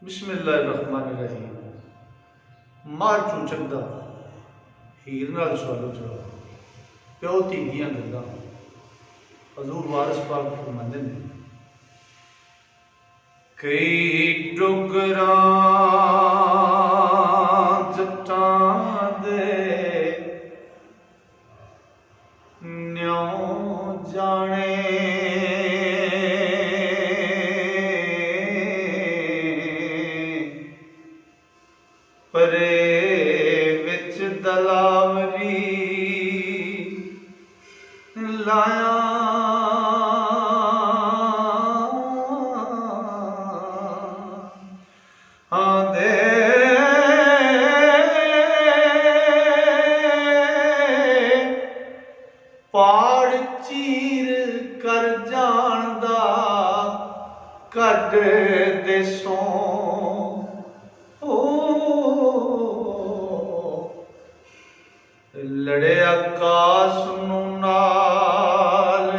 बिस्मिल्लाहिर्रहमानिर्रहीम। मार चूचक दा हीर नाल सवालो जवाब। प्यो धी दियां गल्लां। हजूर वारिस पाक फरमांदे ने, कई डुगरां जट्टां दे न्यों जाने, परे विच दलावरी लाया, आंदे पाड़ चीर कर जानदा कड देसों, लड़िया कास नूं नाल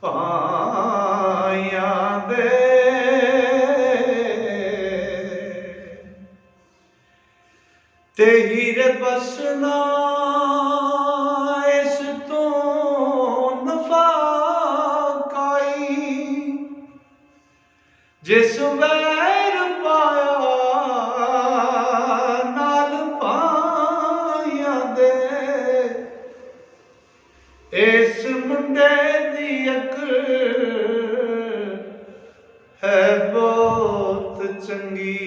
पाइयां दे, ते हीरे बसना इस तो नफा काई, जिस वैर पाया नाल पाइयां दे, इस मुंडे दी अकल है बहुत चंगी,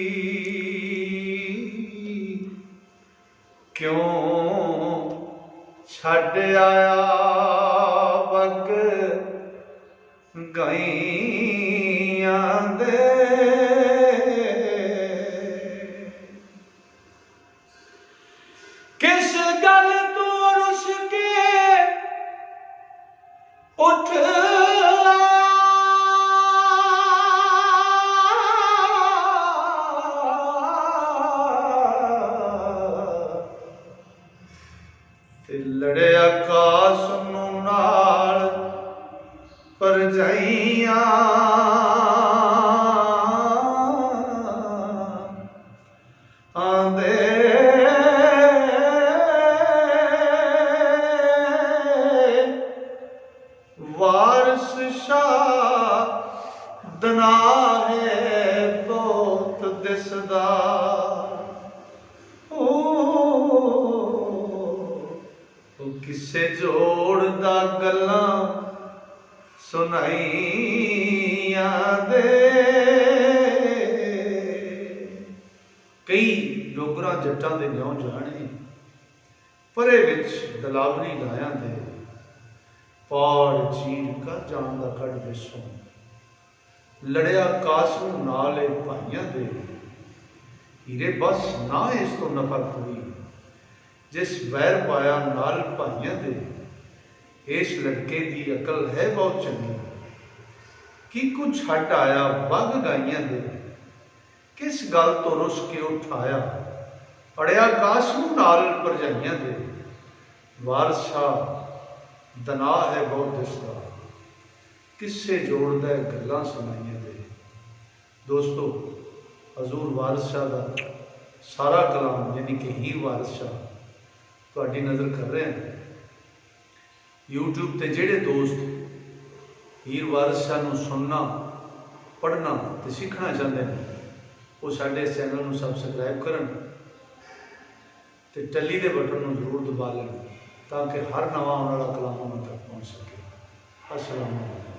क्यों छड़ आया वग गाइयां दे। किस गल तू रुस के उठ ते लड़िया कास नूं नाल परजाइयां, आंदे वारिस शाह दना है बहुत दिसदा, किसे जोड़दा गल्लां सुनाइयां दे। कई डोगरा जट्टां दे न्यों जाने, परे विच दलावरी लायां दे, पाड़ चीर कर जानदा कड देसों, लड़िया कासू नाल भाइयां दे, हीरे बस ना इस तो नफा कोई, जिस वैर पाया नाल भाइयां दे, इस लड़के दी अकल है बहुत चंगी, कि कुछ हट आया बग गाइयां दे, किस गल तो रुस के उठाया, अड़िया कासू नाल भरजाइयां दे, वारिस शाह दना है बहुत दिसदा, किस्से जोड़दा है गल्लां सुनाइयां दे। दोस्तों, हजूर वारिस शाह का सारा कलाम यानी कि हीर वारिस शाह तुहाडी नज़र कर रहे हैं। यूट्यूब ते जेड़े दोस्त हीर वारिस शाह नूं सुनना, पढ़ना ते सीखना चाहते हैं, वो साडे इस चैनल नूं सबसक्राइब करन ते टली दे बटन नूं जरूर दबा लें, ताकि हर नवा आने वाला कलाम उन्हां तक पहुँच सके। अस्सलाम वालेकुम।